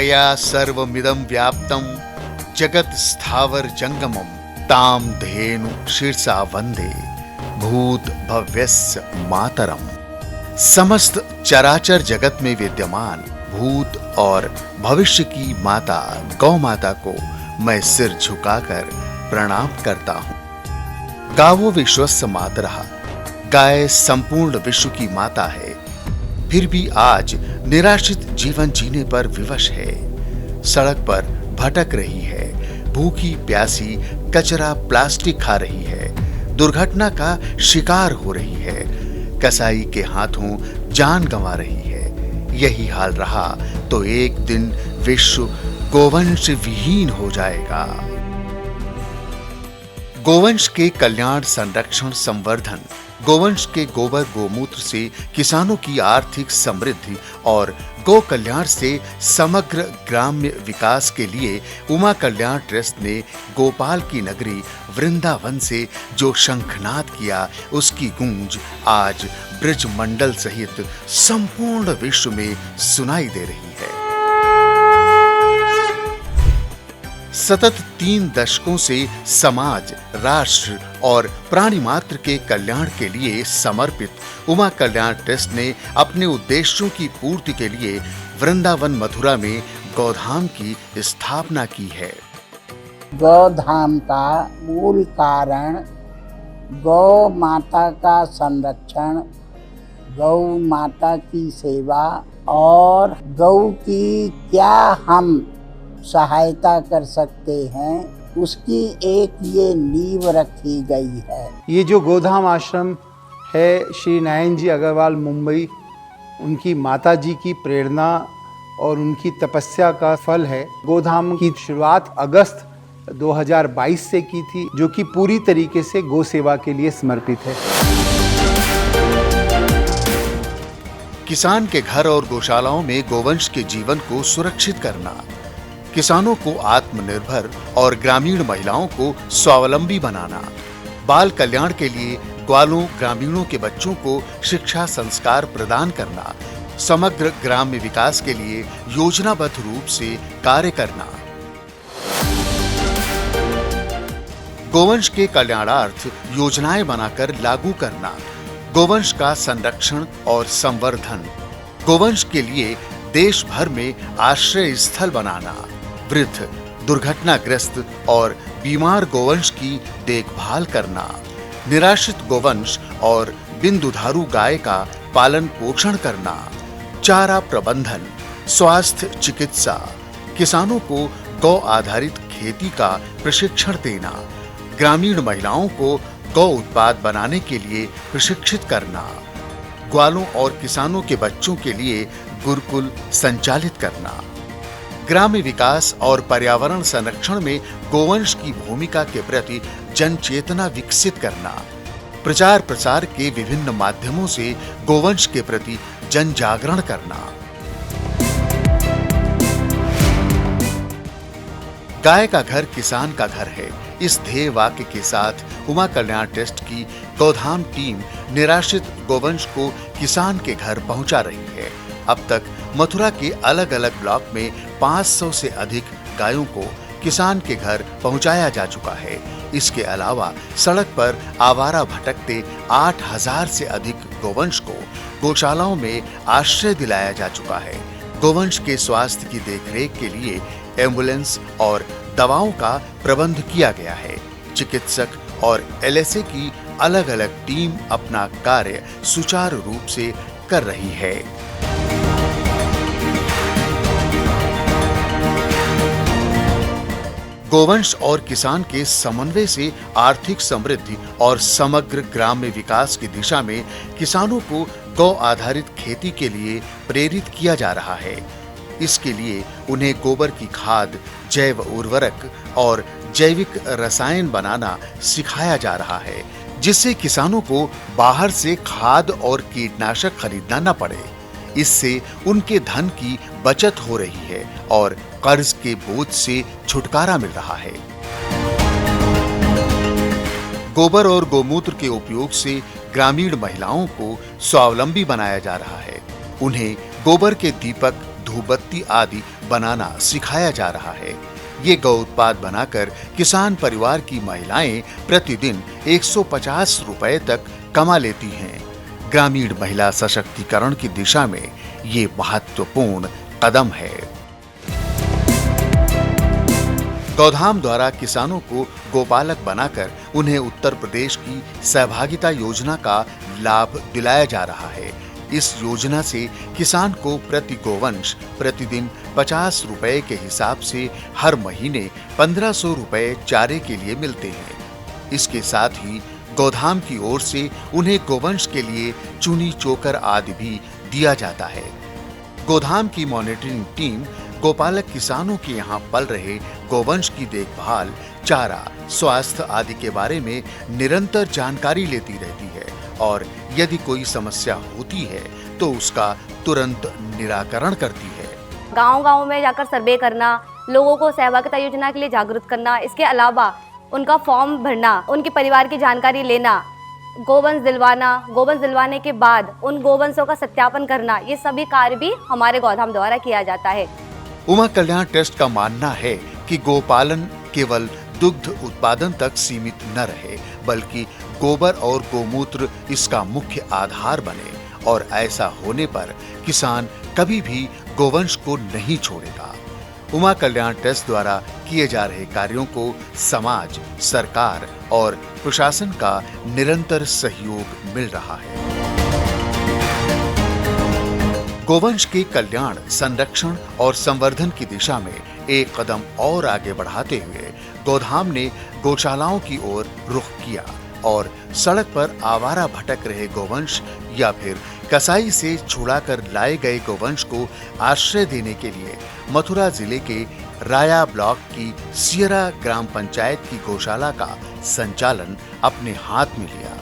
यया सर्वमिदं व्याप्तं जगत् स्थावर जंगमम ताम धेनु शीर्षा वंदे भूत भव्यस्य मातरम। समस्त चराचर जगत में विद्यमान भूत और भविष्य की माता गौ माता को मैं सिर झुकाकर प्रणाम करता हूं। गावो विश्वस्य मातरः, गाय संपूर्ण विश्व की माता है, फिर भी आज निराश्रित जीवन जीने पर विवश है। सड़क पर भटक रही है, भूखी प्यासी कचरा प्लास्टिक खा रही है, दुर्घटना का शिकार हो रही है, कसाई के हाथों जान गंवा रही है। यही हाल रहा तो एक दिन विश्व गोवंश विहीन हो जाएगा। गोवंश के कल्याण, संरक्षण, संवर्धन, गोवंश के गोबर गोमूत्र से किसानों की आर्थिक समृद्धि और गौ कल्याण से समग्र ग्राम्य विकास के लिए उमा कल्याण ट्रस्ट ने गोपाल की नगरी वृंदावन से जो शंखनाद किया, उसकी गूंज आज ब्रज मंडल सहित संपूर्ण विश्व में सुनाई दे रही है। सतत 3 दशकों से समाज, राष्ट्र और प्राणी मात्र के कल्याण के लिए समर्पित उमा कल्याण ट्रस्ट ने अपने उद्देश्यों की पूर्ति के लिए वृंदावन मथुरा में गौधाम की स्थापना की है। गौधाम का मूल कारण गौ माता का संरक्षण, गौ माता की सेवा और गौ की क्या हम सहायता कर सकते हैं, उसकी एक ये नींव रखी गई है। ये जो गोधाम आश्रम है, श्री नयन जी अग्रवाल मुंबई, उनकी माता जी की प्रेरणा और उनकी तपस्या का फल है। गोधाम की शुरुआत अगस्त 2022 से की थी, जो कि पूरी तरीके से गौ सेवा के लिए समर्पित है। किसान के घर और गौशालाओं में गोवंश के जीवन को सुरक्षित करना, किसानों को आत्मनिर्भर और ग्रामीण महिलाओं को स्वावलंबी बनाना, बाल कल्याण के लिए ग्वालों ग्रामीणों के बच्चों को शिक्षा संस्कार प्रदान करना, समग्र ग्राम्य विकास के लिए योजनाबद्ध रूप से कार्य करना। गोवंश के कल्याणार्थ योजनाएं बनाकर लागू करना, गोवंश का संरक्षण और संवर्धन, गोवंश के लिए देश भर में आश्रय स्थल बनाना, वृद्ध, दुर्घटनाग्रस्त और बीमार गोवंश की देखभाल करना, निराश्रित गोवंश और बिन दुधारू गाय का पालन पोषण करना, चारा प्रबंधन, स्वास्थ्य चिकित्सा, किसानों को गौ आधारित खेती का प्रशिक्षण देना, ग्रामीण महिलाओं को गौ उत्पाद बनाने के लिए प्रशिक्षित करना, ग्वालों और किसानों के बच्चों के लिए गुरुकुल संचालित करना, ग्राम्य विकास और पर्यावरण संरक्षण में गोवंश की भूमिका के प्रति जन चेतना विकसित करना, प्रचार प्रसार के विभिन्न माध्यमों से गोवंश के प्रति जन जागरण करना। गाय का घर किसान का घर है, इस ध्येय वाक्य के साथ उमा कल्याण ट्रस्ट की गौधाम टीम निराश्रित गोवंश को किसान के घर पहुंचा रही है। अब तक मथुरा के अलग अलग ब्लॉक में 500 से अधिक गायों को किसान के घर पहुंचाया जा चुका है। इसके अलावा सड़क पर आवारा भटकते 8000 से अधिक गोवंश को गौशालाओं में आश्रय दिलाया जा चुका है। गोवंश के स्वास्थ्य की देखरेख के लिए एम्बुलेंस और दवाओं का प्रबंध किया गया है। चिकित्सक और एलएसए की अलग अलग टीम अपना कार्य सुचारू रूप से कर रही है। गोवंश और किसान के समन्वय से आर्थिक समृद्धि और समग्र ग्राम्य विकास की दिशा में किसानों को गौ आधारित खेती के लिए प्रेरित किया जा रहा है। इसके लिए उन्हें गोबर की खाद, जैव उर्वरक और जैविक रसायन बनाना सिखाया जा रहा है, जिससे किसानों को बाहर से खाद और कीटनाशक खरीदना न पड़े। इससे उनके धन की बचत हो रही है और कर्ज के बोझ से छुटकारा मिल रहा है। गोबर और गोमूत्र के उपयोग से ग्रामीण महिलाओं को स्वावलंबी बनाया जा रहा है। उन्हें गोबर के दीपक, धूपबत्ती आदि बनाना सिखाया जा रहा है। ये गौ उत्पाद बनाकर किसान परिवार की महिलाएं प्रतिदिन 150 रुपए तक कमा लेती हैं। ग्रामीण महिला सशक्तिकरण की दिशा में ये महत्वपूर्ण कदम है। गौधाम द्वारा किसानों को गोपालक बनाकर उन्हें उत्तर प्रदेश की सहभागिता योजना का लाभ दिलाया जा रहा है। इस योजना से किसान को प्रति गोवंश प्रतिदिन 50 रुपए के हिसाब से हर महीने 1500 रुपए चारे के लिए मिलते हैं। इसके साथ ही गौधाम की ओर से उन्हें गोवंश के लिए चूनी चोकर आदि भी दिया जाता है। गोधाम की मॉनिटरिंग टीम गोपालक किसानों के यहाँ पल रहे गोवंश की देखभाल, चारा, स्वास्थ्य आदि के बारे में निरंतर जानकारी लेती रहती है और यदि कोई समस्या होती है तो उसका तुरंत निराकरण करती है। गांव-गांव में जाकर सर्वे करना, लोगों को सहभागिता योजना के लिए जागरूक करना, इसके अलावा उनका फॉर्म भरना, उनके परिवार की जानकारी लेना, गोवंश दिलवाना, गोवंश दिलवाने के बाद उन गोवंशों का सत्यापन करना, ये सभी कार्य भी हमारे गौधाम द्वारा किया जाता है। उमा कल्याण ट्रस्ट का मानना है कि गोपालन केवल दुग्ध उत्पादन तक सीमित न रहे, बल्कि गोबर और गोमूत्र इसका मुख्य आधार बने और ऐसा होने पर किसान कभी भी गोवंश को नहीं छोड़ेगा। उमा कल्याण ट्रस्ट द्वारा किए जा रहे कार्यों को समाज, सरकार और प्रशासन का निरंतर सहयोग मिल रहा है। गोवंश के कल्याण, संरक्षण और संवर्धन की दिशा में एक कदम और आगे बढ़ाते हुए गौधाम ने गौशालाओं की ओर रुख किया और सड़क पर आवारा भटक रहे गोवंश या फिर कसाई से छुड़ाकर लाए गए गोवंश को आश्रय देने के लिए मथुरा जिले के राया ब्लॉक की सियरा ग्राम पंचायत की गौशाला का संचालन अपने हाथ में लिया।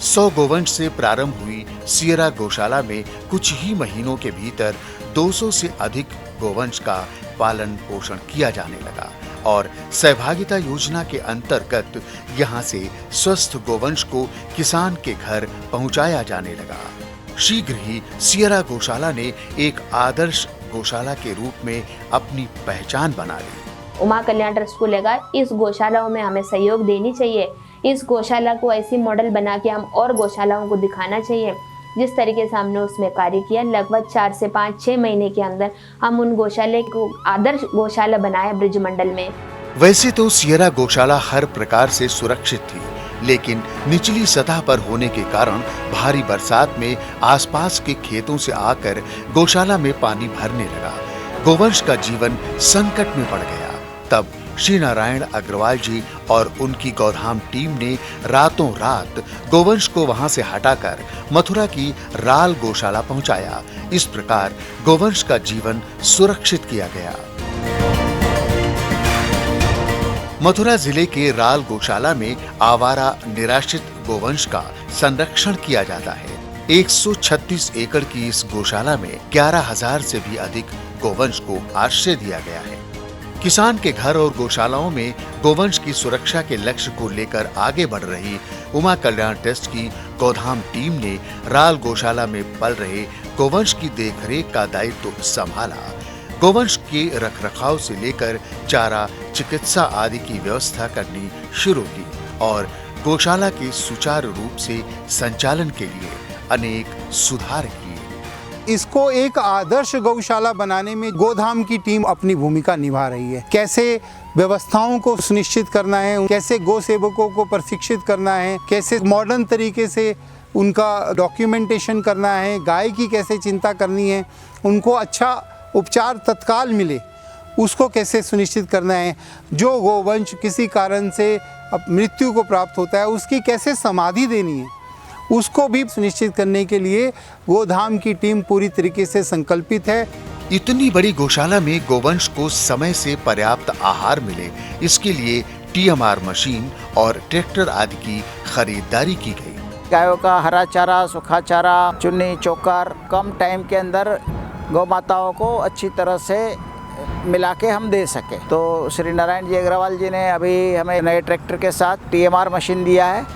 100 गोवंश से प्रारंभ हुई सियरा गौशाला में कुछ ही महीनों के भीतर 200 से अधिक गोवंश का पालन पोषण किया जाने लगा और सहभागिता योजना के अंतर्गत यहां से स्वस्थ गोवंश को किसान के घर पहुंचाया जाने लगा। शीघ्र ही सियरा गौशाला ने एक आदर्श गौशाला के रूप में अपनी पहचान बना ली। उमा कल्याण ट्रस्ट को लगा इस गौशालाओं में हमें सहयोग देनी चाहिए, इस गौशाला को ऐसी मॉडल बना के हम और गौशालाओं को दिखाना चाहिए। जिस तरीके से हमने उसमें कार्य किया, लगभग 4 से 5-6 महीने के अंदर हम उन गौशाले को आदर्श गौशाला बनाया ब्रजमंडल में। वैसे तो सियरा गौशाला हर प्रकार से सुरक्षित थी, लेकिन निचली सतह पर होने के कारण भारी बरसात में आसपास के खेतों से आकर गौशाला में पानी भरने लगा। गोवंश का जीवन संकट में पड़ गया। तब श्री नारायण अग्रवाल जी और उनकी गौधाम टीम ने रातों रात गोवंश को वहां से हटाकर मथुरा की राल गौशाला पहुंचाया। इस प्रकार गोवंश का जीवन सुरक्षित किया गया। मथुरा जिले के राल गौशाला में आवारा निराश्रित गोवंश का संरक्षण किया जाता है। 136 एकड़ की इस गौशाला में 11,000 से भी अधिक गोवंश को आश्रय दिया गया है। किसान के घर और गौशालाओं में गोवंश की सुरक्षा के लक्ष्य को लेकर आगे बढ़ रही उमा कल्याण ट्रस्ट की गौधाम टीम ने राल गौशाला में पल रहे गोवंश की देखरेख का दायित्व संभाला। गोवंश के रखरखाव से लेकर चारा, चिकित्सा आदि की व्यवस्था करनी शुरू की और गौशाला के सुचारू रूप से संचालन के लिए अनेक सुधार किए। इसको एक आदर्श गौशाला बनाने में गोधाम की टीम अपनी भूमिका निभा रही है। कैसे व्यवस्थाओं को सुनिश्चित करना है, कैसे गौ सेवकों को प्रशिक्षित करना है, कैसे मॉडर्न तरीके से उनका डॉक्यूमेंटेशन करना है, गाय की कैसे चिंता करनी है, उनको अच्छा उपचार तत्काल मिले, उसको कैसे सुनिश्चित करना है। जो गोवंश किसी कारण से मृत्यु को प्राप्त होता है उसकी कैसे समाधि देनी है, उसको भी सुनिश्चित करने के लिए गोधाम की टीम पूरी तरीके से संकल्पित है। इतनी बड़ी गौशाला में गोवंश को समय से पर्याप्त आहार मिले, इसके लिए TMR मशीन और ट्रैक्टर आदि की खरीदारी की गई। गायों का हरा चारा, सूखा चारा, चुन्नी चोकर कम टाइम के अंदर गौ माताओं को अच्छी तरह से मिला के हम दे सके। तो श्री नारायण जी अग्रवाल जी ने अभी हमें नए ट्रैक्टर के साथ TMR मशीन दिया है।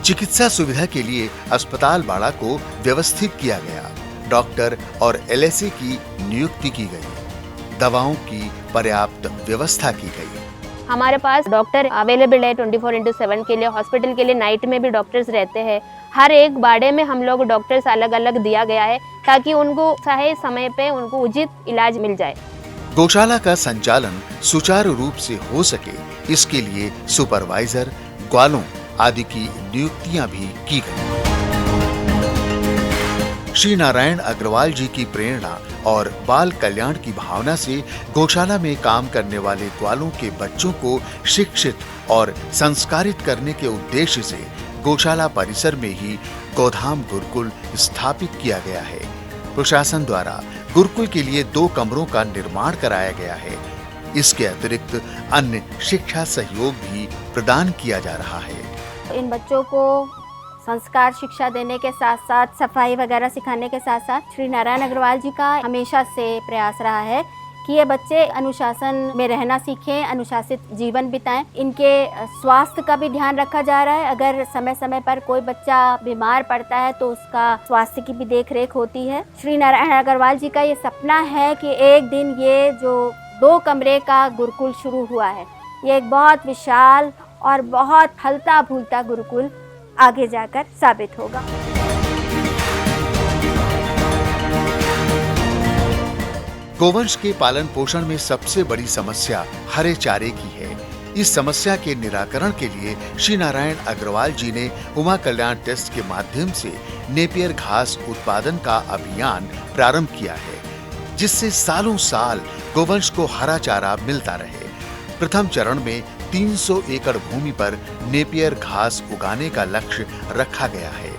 चिकित्सा सुविधा के लिए अस्पताल बाड़ा को व्यवस्थित किया गया। डॉक्टर और LSA की नियुक्ति की गई। दवाओं की पर्याप्त व्यवस्था की गई। हमारे पास डॉक्टर अवेलेबल है 24/7 के लिए। हॉस्पिटल के लिए नाइट में भी डॉक्टर्स रहते हैं। हर एक बाड़े में हम लोग डॉक्टर्स अलग अलग दिया गया है ताकि उनको सही समय पे उनको उचित इलाज मिल जाए। गौशाला का संचालन सुचारू रूप से हो सके, इसके लिए सुपरवाइजर, ग्वालों आदि की नियुक्तियां भी की गई। श्री नारायण अग्रवाल जी की प्रेरणा और बाल कल्याण की भावना से गौशाला में काम करने वाले ग्वालों के बच्चों को शिक्षित और संस्कारित करने के उद्देश्य से गौशाला परिसर में ही गोधाम गुरुकुल स्थापित किया गया है। प्रशासन द्वारा गुरुकुल के लिए 2 कमरों का निर्माण कराया गया है। इसके अतिरिक्त अन्य शिक्षा सहयोग भी प्रदान किया जा रहा है। इन बच्चों को संस्कार शिक्षा देने के साथ साथ सफाई वगैरह सिखाने के साथ साथ श्री नारायण अग्रवाल जी का हमेशा से प्रयास रहा है कि ये बच्चे अनुशासन में रहना सीखें, अनुशासित जीवन बिताएं। इनके स्वास्थ्य का भी ध्यान रखा जा रहा है। अगर समय समय पर कोई बच्चा बीमार पड़ता है तो उसका स्वास्थ्य की भी देख रेख होती है। श्री नारायण अग्रवाल जी का ये सपना है कि एक दिन ये जो 2 कमरे का गुरुकुल शुरू हुआ है, ये एक बहुत विशाल और बहुत फलता फूलता गुरुकुल आगे जाकर साबित होगा। गोवंश के पालन पोषण में सबसे बड़ी समस्या हरे चारे की है। इस समस्या के निराकरण के लिए श्री नारायण अग्रवाल जी ने उमा कल्याण ट्रस्ट के माध्यम से नेपियर घास उत्पादन का अभियान प्रारंभ किया है, जिससे सालों साल गोवंश को हरा चारा मिलता रहे। प्रथम चरण में 300 एकड़ भूमि पर नेपियर घास उगाने का लक्ष्य रखा गया है।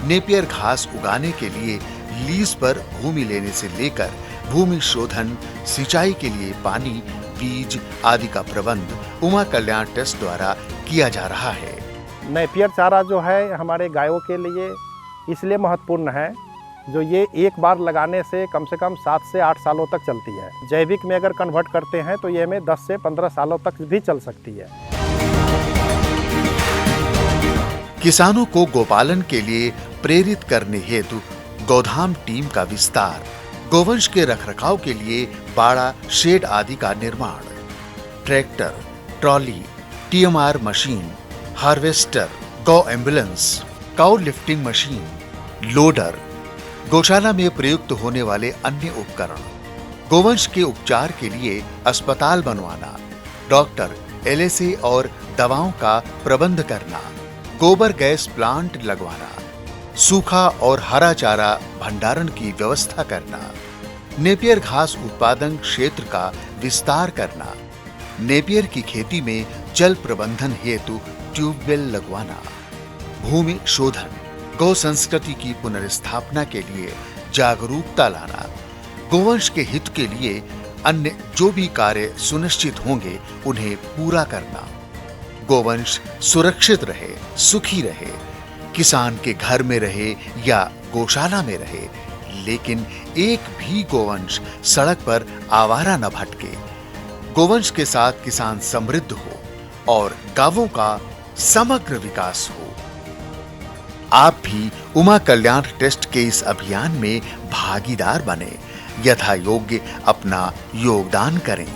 नेपियर घास उगाने के लिए लीज पर भूमि लेने से लेकर भूमि शोधन, सिंचाई के लिए पानी, बीज आदि का प्रबंध उमा कल्याण ट्रस्ट द्वारा किया जा रहा है। नेपियर चारा जो है हमारे गायों के लिए इसलिए महत्वपूर्ण है, जो ये एक बार लगाने से कम 7 से 8 सालों तक चलती है। जैविक में अगर कन्वर्ट करते हैं तो ये हमें 10 से 15 सालों तक भी चल सकती है। किसानों को गोपालन के लिए प्रेरित करने हेतु गोधाम टीम का विस्तार, गोवंश के रखरखाव के लिए बाड़ा, शेड आदि का निर्माण, tractor, trolley, TMR machine, harvester, गौ ambulance, cow lifting machine, loader, गौशाला में प्रयुक्त होने वाले अन्य उपकरण, गोवंश के उपचार के लिए अस्पताल बनवाना, डॉक्टर, एलएसए और दवाओं का प्रबंध करना, गोबर गैस प्लांट लगवाना, सूखा और हरा चारा भंडारण की व्यवस्था करना, नेपियर घास उत्पादन क्षेत्र का विस्तार करना, नेपियर की खेती में जल प्रबंधन हेतु ट्यूबवेल लगवाना, भूमि शोधन, गौ संस्कृति की पुनर्स्थापना के लिए जागरूकता लाना, गोवंश के हित के लिए अन्य जो भी कार्य सुनिश्चित होंगे उन्हें पूरा करना, गोवंश सुरक्षित रहे, सुखी रहे, किसान के घर में रहे या गौशाला में रहे, लेकिन एक भी गोवंश सड़क पर आवारा न भटके। गोवंश के साथ किसान समृद्ध हो और गांवों का समग्र विकास हो। आप भी उमा कल्याण ट्रस्ट के इस अभियान में भागीदार बने, यथा योग्य अपना योगदान करें।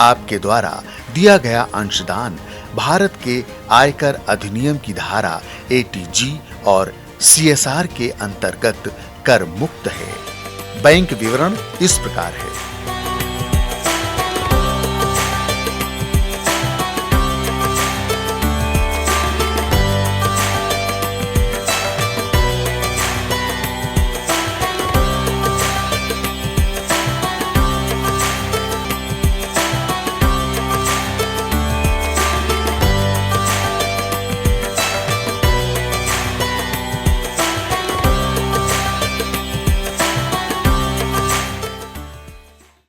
आपके द्वारा दिया गया अंशदान भारत के आयकर अधिनियम की धारा 80G और CSR के अंतर्गत कर मुक्त है। बैंक विवरण इस प्रकार है।